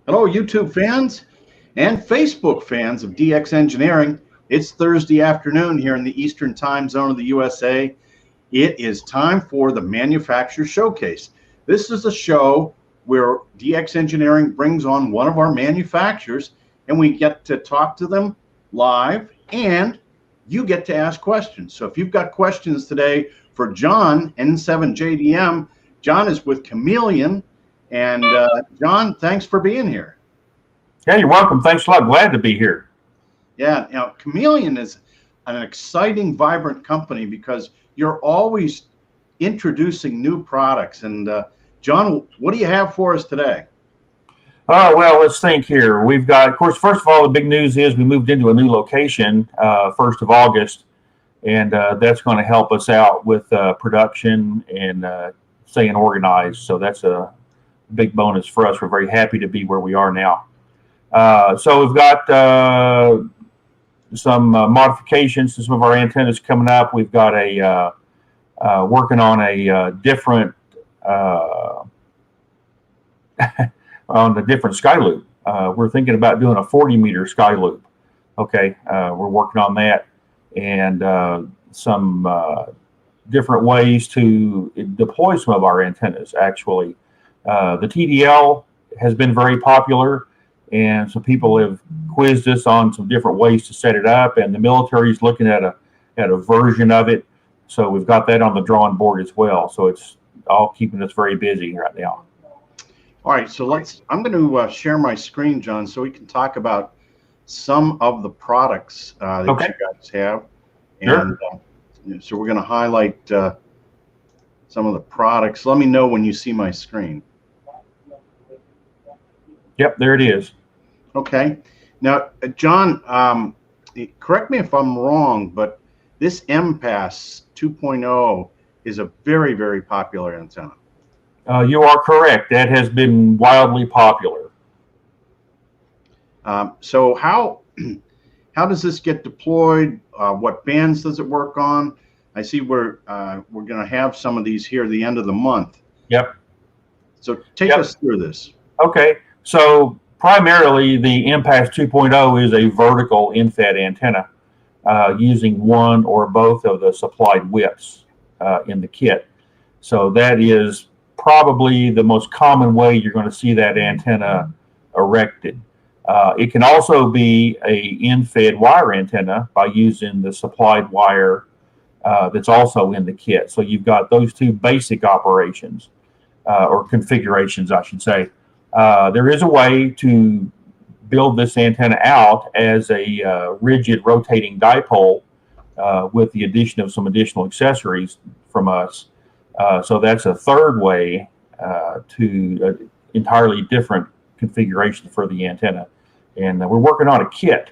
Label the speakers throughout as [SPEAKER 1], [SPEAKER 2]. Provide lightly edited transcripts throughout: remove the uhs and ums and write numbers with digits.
[SPEAKER 1] Hello, YouTube fans and Facebook fans of DX Engineering. It's Thursday afternoon here in the Eastern Time Zone of the USA. It is time for the Manufacturer Showcase. This is a show where DX Engineering brings on one of our manufacturers and we get to talk to them live and you get to ask questions. So if you've got questions today for John, N7JDM, John is with Chameleon. And John, thanks for being here.
[SPEAKER 2] Yeah, you're welcome. Thanks a lot. Glad to be here.
[SPEAKER 1] Yeah, Chameleon is an exciting, vibrant company because you're always introducing new products. And John, what do you have for us today?
[SPEAKER 2] Oh, well, let's think here. We've got, of course, first of all, the big news is we moved into a new location 1st of August, and that's going to help us out with production and staying organized. So that's a big bonus for us. We're very happy to be where we are now. So we've got some modifications to some of our antennas coming up. We've got a working on a different on the different sky loop. We're thinking about doing a 40-meter sky loop. Okay, we're working on that, and some different ways to deploy some of our antennas. Actually, the TDL has been very popular, and some people have quizzed us on some different ways to set it up, and the military is looking at a version of it. So we've got that on the drawing board as well. So it's all keeping us very busy right now.
[SPEAKER 1] All right, so I'm going to share my screen, John, so we can talk about some of the products that you guys have. And
[SPEAKER 2] sure.
[SPEAKER 1] So we're going to highlight some of the products. Let me know when you see my screen.
[SPEAKER 2] Yep, there it is.
[SPEAKER 1] Okay. Now, John, correct me if I'm wrong, but this MPass 2.0 is a very, very popular antenna.
[SPEAKER 2] You are correct. That has been wildly popular.
[SPEAKER 1] So how does this get deployed? What bands does it work on? I see we're going to have some of these here at the end of the month.
[SPEAKER 2] Yep.
[SPEAKER 1] So take us through this.
[SPEAKER 2] Okay. So primarily the MPass 2.0 is a vertical in-fed antenna using one or both of the supplied whips in the kit. So that is probably the most common way you're going to see that antenna erected. It can also be a in-fed wire antenna by using the supplied wire that's also in the kit. So you've got those two basic operations or configurations, I should say. There is a way to build this antenna out as a rigid rotating dipole with the addition of some additional accessories from us. So that's a third way to entirely different configuration for the antenna. And we're working on a kit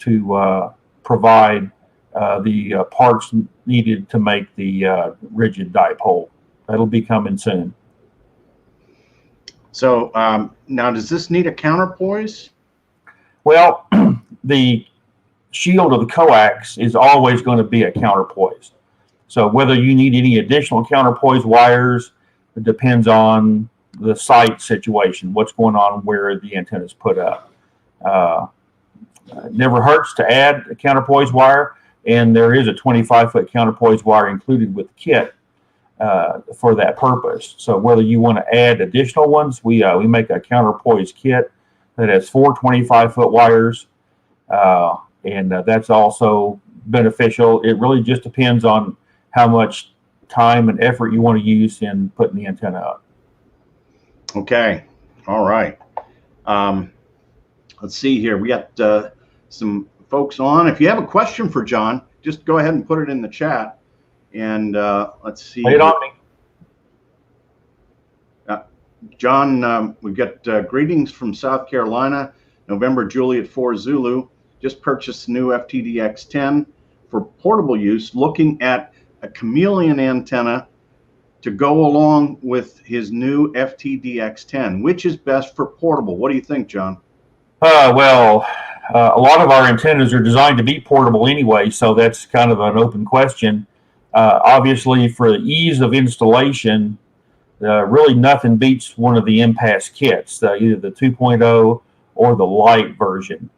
[SPEAKER 2] to provide the parts needed to make the rigid dipole. That'll be coming soon.
[SPEAKER 1] So now, does this need a counterpoise?
[SPEAKER 2] Well, the shield of the coax is always going to be a counterpoise. So whether you need any additional counterpoise wires, it depends on the site situation, what's going on where the antenna is put up. It never hurts to add a counterpoise wire, and there is a 25-foot counterpoise wire included with the kit for that purpose. So whether you want to add additional ones, we make a counterpoise kit that has 4 25-foot wires, and that's also beneficial. It really just depends on how much time and effort you want to use in putting the antenna up.
[SPEAKER 1] Okay. All right. Let's see here. We got some folks on. If you have a question for John, just go ahead and put it in the chat. And let's see.
[SPEAKER 2] Lay it on me.
[SPEAKER 1] John, we've got greetings from South Carolina. November Juliet 4 Zulu. Just purchased a new FTDX10 for portable use, looking at a Chameleon antenna to go along with his new FTDX10. Which is best for portable? What do you think, John?
[SPEAKER 2] Well, a lot of our antennas are designed to be portable anyway, so that's kind of an open question. Obviously, for the ease of installation, really nothing beats one of the impasse kits, either the 2.0 or the light version.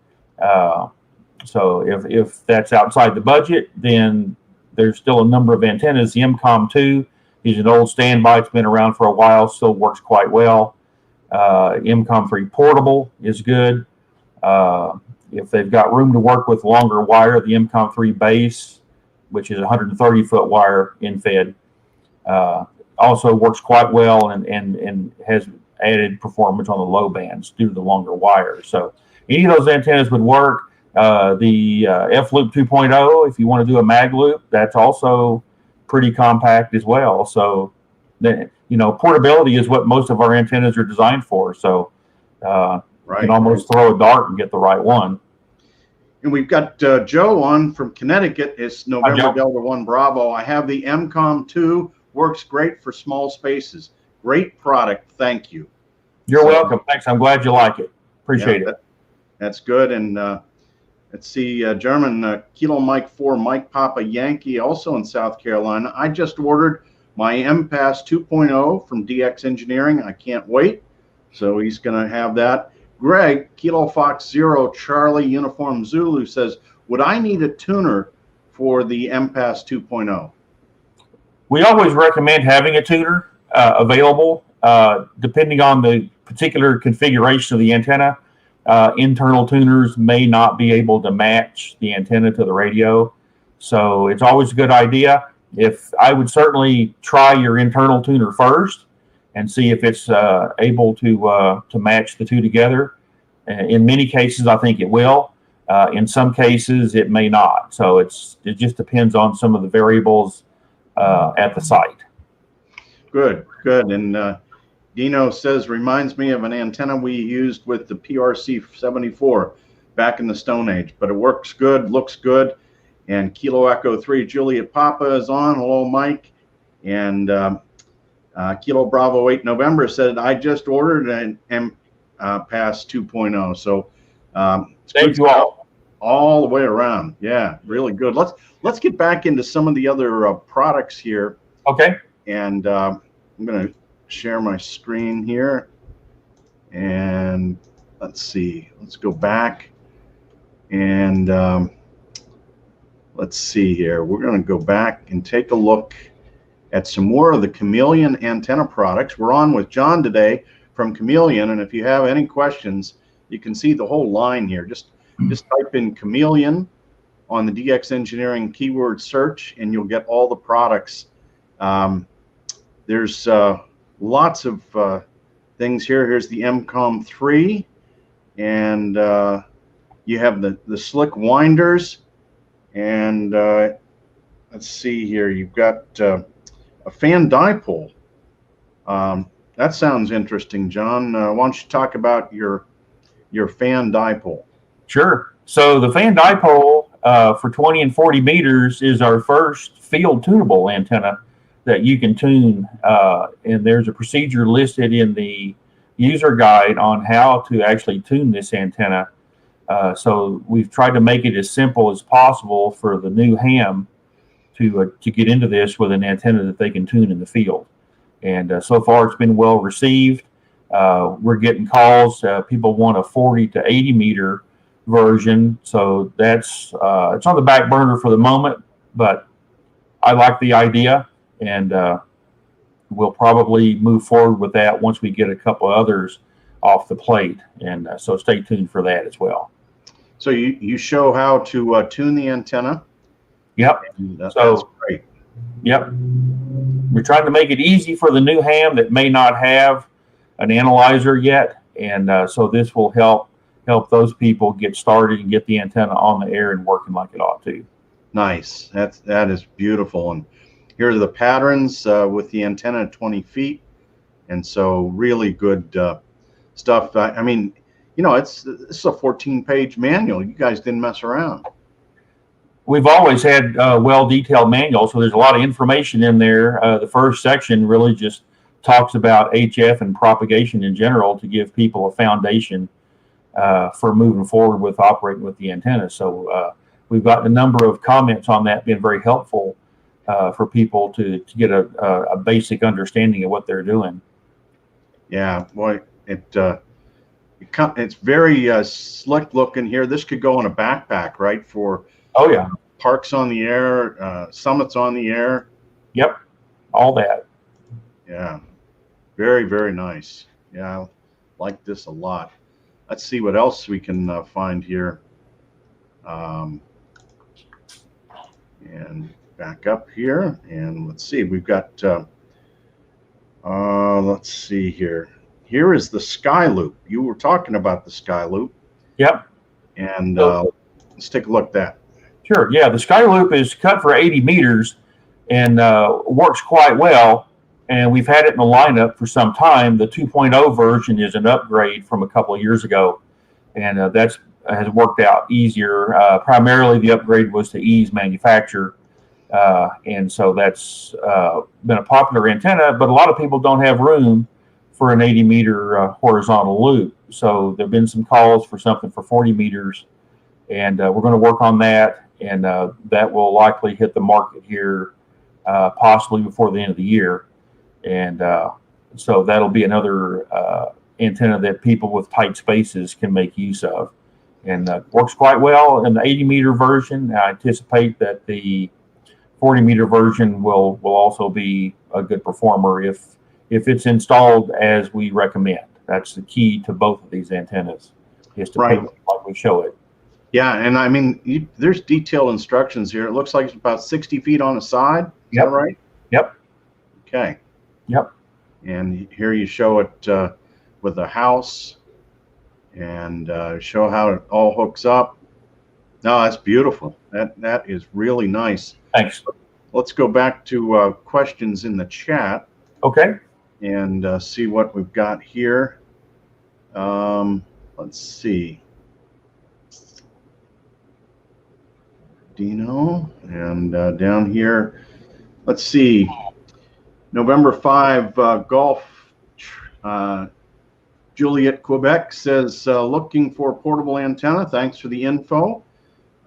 [SPEAKER 2] So if that's outside the budget, then there's still a number of antennas. The Mcom 2 is an old standby. It's been around for a while, still works quite well. Mcom 3 portable is good. If they've got room to work with longer wire, the Mcom 3 base, which is 130-foot wire in-fed, also works quite well and has added performance on the low bands due to the longer wire. So any of those antennas would work. The F-Loop 2.0, if you want to do a mag loop, that's also pretty compact as well. So, portability is what most of our antennas are designed for. So you can almost throw a dart and get the right one.
[SPEAKER 1] And we've got Joe on from Connecticut. It's November Delta 1 Bravo. I have the Mcom 2. Works great for small spaces. Great product. Thank you.
[SPEAKER 2] You're welcome. Thanks. I'm glad you like it. Appreciate it.
[SPEAKER 1] That's good. And let's see, German Kilo Mike 4 Mike Papa Yankee, also in South Carolina. I just ordered my MPass 2.0 from DX Engineering. I can't wait. So he's going to have that. Greg, Kilo Fox 0 Charlie Uniform Zulu says, would I need a tuner for the MPass 2.0?
[SPEAKER 2] We always recommend having a tuner available, depending on the particular configuration of the antenna. Internal tuners may not be able to match the antenna to the radio. So it's always a good idea. If I would certainly try your internal tuner first and see if it's able to match the two together. In many cases, I think it will. In some cases, it may not. So it just depends on some of the variables at the site. Good.
[SPEAKER 1] And Dino says, reminds me of an antenna we used with the PRC 74 back in the Stone Age, but it works good, looks good. And Kilo Echo 3 Juliet Papa is on. Hello, Mike. And Kilo Bravo 8 November said, I just ordered an MPass 2.0. So
[SPEAKER 2] thank you
[SPEAKER 1] all the way around. Yeah, really good. Let's get back into some of the other products here.
[SPEAKER 2] Okay.
[SPEAKER 1] And I'm going to share my screen here. And let's see. Let's go back. And let's see here. We're going to go back and take a look at some more of the Chameleon antenna products. We're on with John today from Chameleon. And if you have any questions, you can see the whole line here. Just type in Chameleon on the DX Engineering keyword search, and you'll get all the products. There's lots of things here. Here's the Mcom 3, and you have the slick winders, and let's see here. You've got a fan dipole. That sounds interesting, John. Why don't you talk about your fan dipole?
[SPEAKER 2] Sure. So the fan dipole for 20 and 40 meters is our first field tunable antenna that you can tune. And there's a procedure listed in the user guide on how to actually tune this antenna. So we've tried to make it as simple as possible for the new ham to get into this with an antenna that they can tune in the field. And so far it's been well received. We're getting calls. People want a 40 to 80 meter version. So that's it's on the back burner for the moment, but I like the idea, and we'll probably move forward with that once we get a couple others off the plate. And so stay tuned for that as well.
[SPEAKER 1] So you show how to tune the antenna.
[SPEAKER 2] Yep.
[SPEAKER 1] That's great.
[SPEAKER 2] Yep. We're trying to make it easy for the new ham that may not have an analyzer yet, and so this will help those people get started and get the antenna on the air and working like it ought to.
[SPEAKER 1] Nice. That is beautiful. And here are the patterns with the antenna at 20 feet, and so really good stuff. I mean, it's a 14-page manual. You guys didn't mess around.
[SPEAKER 2] We've always had well-detailed manuals, so there's a lot of information in there. The first section really just talks about HF and propagation in general to give people a foundation for moving forward with operating with the antenna. So we've gotten a number of comments on that, been very helpful for people to get a basic understanding of what they're doing.
[SPEAKER 1] Yeah, boy, it's very slick looking here. This could go in a backpack, right? For
[SPEAKER 2] Oh yeah,
[SPEAKER 1] parks on the air, summits on the air.
[SPEAKER 2] yep, all that.
[SPEAKER 1] Yeah, very, very nice. Yeah, I like this a lot. Let's see what else we can find here. And back up here, and let's see. We've got. Let's see here. Here is the Sky Loop. You were talking about the Sky Loop.
[SPEAKER 2] Yep.
[SPEAKER 1] And
[SPEAKER 2] So,
[SPEAKER 1] let's take a look at that.
[SPEAKER 2] sure. Yeah, the Sky Loop is cut for 80 meters and works quite well. And we've had it in the lineup for some time. The 2.0 version is an upgrade from a couple of years ago, and that's has worked out easier. Primarily, the upgrade was to ease manufacture, and so that's been a popular antenna. But a lot of people don't have room for an 80-meter horizontal loop. So there have been some calls for something for 40 meters, and we're going to work on that, and that will likely hit the market here possibly before the end of the year. And so that'll be another antenna that people with tight spaces can make use of, and works quite well in the 80-meter version. I anticipate that the 40-meter version will also be a good performer if it's installed as we recommend. That's the key to both of these antennas, is to put it like we show it.
[SPEAKER 1] Yeah, and I mean, there's detailed instructions here. It looks like it's about 60 feet on the side. Is that right?
[SPEAKER 2] Yep.
[SPEAKER 1] Okay.
[SPEAKER 2] Yep.
[SPEAKER 1] And here you show it with the house, and show how it all hooks up. No, that's beautiful. That is really nice.
[SPEAKER 2] Thanks.
[SPEAKER 1] Let's go back to questions in the chat.
[SPEAKER 2] Okay.
[SPEAKER 1] And see what we've got here. Let's see. Dino, and down here, let's see. November 5 Golf Juliet, Quebec says, looking for portable antenna. Thanks for the info.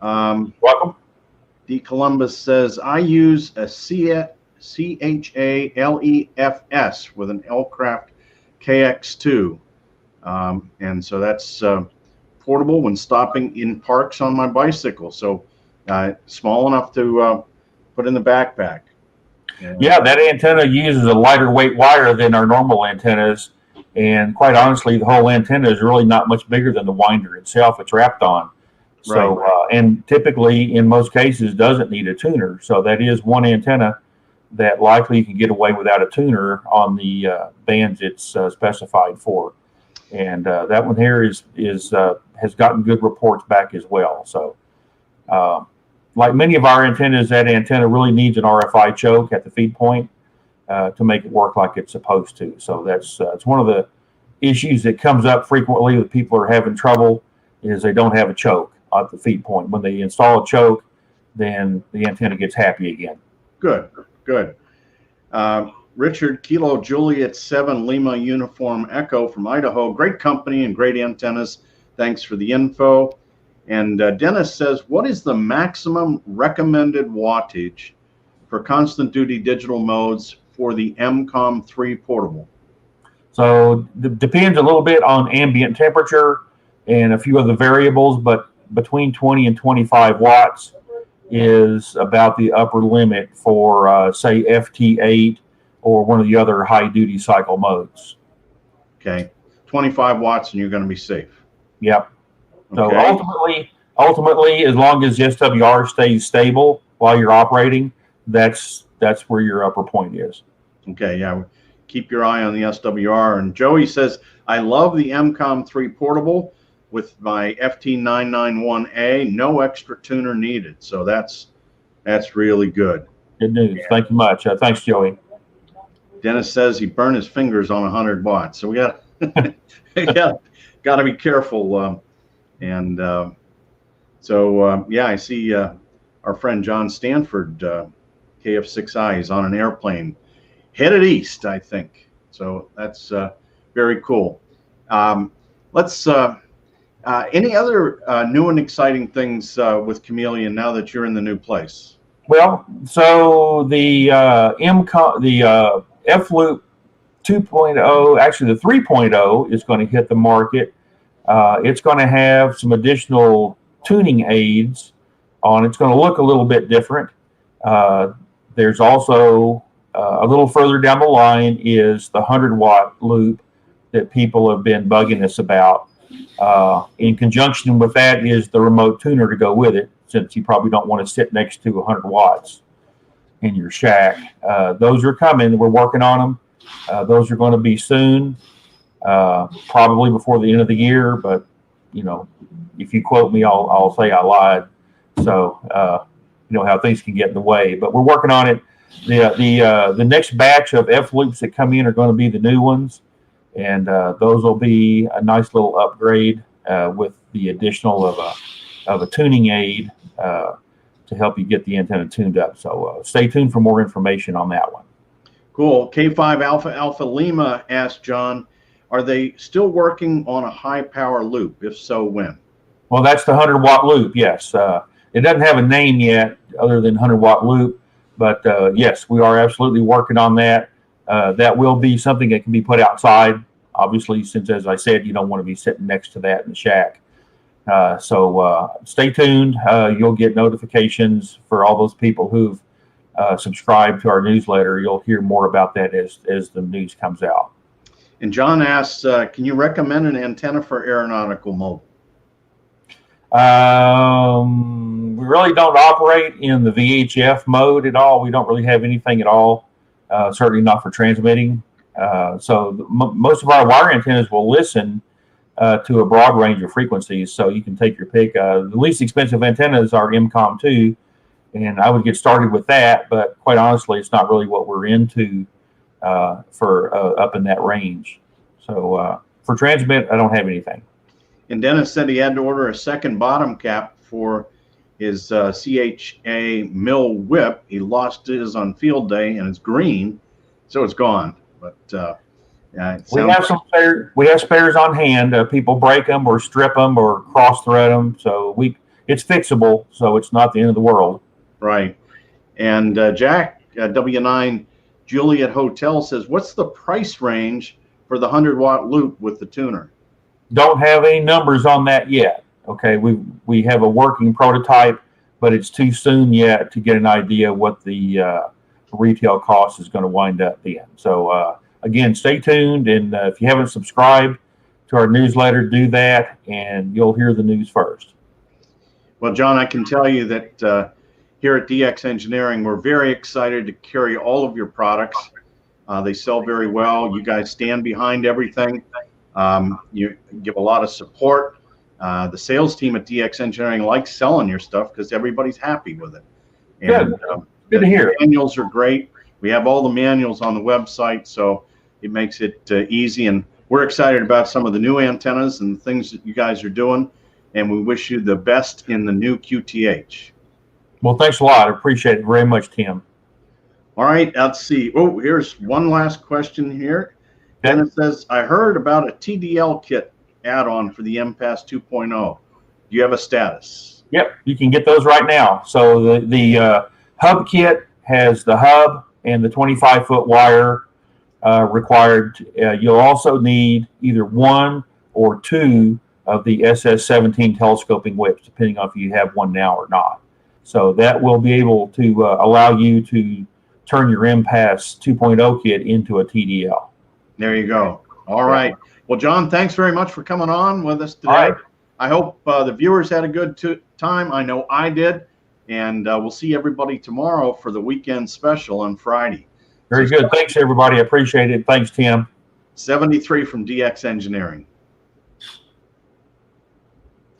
[SPEAKER 2] Welcome.
[SPEAKER 1] D. Columbus says, I use a CHALEFS with an L-Craft KX2. And so that's portable when stopping in parks on my bicycle. So small enough to put in the backpack. And
[SPEAKER 2] yeah, that antenna uses a lighter weight wire than our normal antennas. And quite honestly, the whole antenna is really not much bigger than the winder itself it's wrapped on. So, and typically, in most cases, doesn't need a tuner. So that is one antenna that likely you can get away without a tuner on the bands it's specified for. And that one here has gotten good reports back as well. So, like many of our antennas, that antenna really needs an RFI choke at the feed point to make it work like it's supposed to. So that's it's one of the issues that comes up frequently with people are having trouble, is they don't have a choke at the feed point. When they install a choke, then the antenna gets happy again.
[SPEAKER 1] Good. Richard, Kilo Juliet 7 Lima Uniform Echo from Idaho. Great company and great antennas. Thanks for the info. And Dennis says, what is the maximum recommended wattage for constant duty digital modes for the Mcom 3 portable?
[SPEAKER 2] So it depends a little bit on ambient temperature and a few other variables, but between 20 and 25 watts is about the upper limit for, say, FT8 or one of the other high duty cycle modes.
[SPEAKER 1] Okay, 25 watts and you're going to be safe.
[SPEAKER 2] Yep. So
[SPEAKER 1] Okay.
[SPEAKER 2] ultimately, as long as the SWR stays stable while you're operating, that's where your upper point is.
[SPEAKER 1] Okay, yeah. Keep your eye on the SWR. And Joey says, I love the Mcom 3 portable with my FT991A. No extra tuner needed. So that's really good.
[SPEAKER 2] Good news. Yeah. Thank you much. Thanks, Joey.
[SPEAKER 1] Dennis says he burned his fingers on 100 watts. So we got to be careful. Yeah, I see our friend John Stanford, KF6I, is on an airplane headed east, I think. So that's very cool. Let's any other new and exciting things with Chameleon now that you're in the new place?
[SPEAKER 2] Well, so the Mcom, the F-Loop 2.0, actually the 3.0 is going to hit the market. It's going to have some additional tuning aids on. It's going to look a little bit different. There's also a little further down the line is the 100-watt loop that people have been bugging us about. In conjunction with that is the remote tuner to go with it, since you probably don't want to sit next to 100 watts in your shack. Those are coming. We're working on them. Those are going to be soon, probably before the end of the year. But you know, if you quote me, I'll say I lied. So you know how things can get in the way. But we're working on it. The next batch of F loops that come in are going to be the new ones, and those will be a nice little upgrade with the additional of a tuning aid to help you get the antenna tuned up. So stay tuned for more information on that one.
[SPEAKER 1] Cool. K5 Alpha Alpha Lima asked John, are they still working on a high power loop? If so, when?
[SPEAKER 2] Well, that's the 100-watt loop, yes. It doesn't have a name yet other than 100-watt loop, but yes, we are absolutely working on that. That will be something that can be put outside, obviously, since, as I said, you don't want to be sitting next to that in the shack. So stay tuned. You'll get notifications for all those people who've subscribed to our newsletter. You'll hear more about that as the news comes out.
[SPEAKER 1] And John asks, can you recommend an antenna for aeronautical mobile?
[SPEAKER 2] We really don't operate in the VHF mode at all. We don't really have anything at all, certainly not for transmitting. So most of our wire antennas will listen to a broad range of frequencies, so you can take your pick. The least expensive antennas are Mcom 2, and I would get started with that, but quite honestly, it's not really what we're into for up in that range. So for transmit, I don't have anything.
[SPEAKER 1] And Dennis said he had to order a second bottom cap for his CHA mill whip. He lost his on field day, and it's green, so it's gone. But
[SPEAKER 2] we have some spares. We have spares on hand. People break them or strip them or cross thread them, so it's fixable. So it's not the end of the world.
[SPEAKER 1] Right. And Jack W9 Juliet Hotel says, "What's the price range for the 100-watt loop with the tuner?"
[SPEAKER 2] Don't have any numbers on that yet. Okay, we have a working prototype, but it's too soon yet to get an idea what the retail cost is going to wind up being. So again, stay tuned, and if you haven't subscribed to our newsletter, do that, and you'll hear the news first.
[SPEAKER 1] Well, John, I can tell you that here at DX Engineering, we're very excited to carry all of your products. They sell very well. You guys stand behind everything. You give a lot of support. The sales team at DX Engineering likes selling your stuff because everybody's happy with it. And
[SPEAKER 2] good to hear.
[SPEAKER 1] The manuals are great. We have all the manuals on the website, so it makes it easy. And we're excited about some of the new antennas and the things that you guys are doing. And we wish you the best in the new QTH.
[SPEAKER 2] Well, thanks a lot. I appreciate it very much, Tim.
[SPEAKER 1] All right, let's see. Oh, here's one last question here. And it says, I heard about a TDL kit add-on for the MPass 2.0. Do you have a status?
[SPEAKER 2] Yep, you can get those right now. So the hub kit has the hub and the 25-foot wire required. You'll also need either one or two of the SS17 telescoping whips, depending on if you have one now or not. So that will be able to allow you to turn your MPass 2.0 kit into a TDL.
[SPEAKER 1] There you go. All right. Well, John, thanks very much for coming on with us today.
[SPEAKER 2] All right.
[SPEAKER 1] I hope the viewers had a good time. I know I did. And we'll see everybody tomorrow for the weekend special on Friday.
[SPEAKER 2] Very good. Thanks, everybody. I appreciate it. Thanks, Tim.
[SPEAKER 1] 73 from DX Engineering.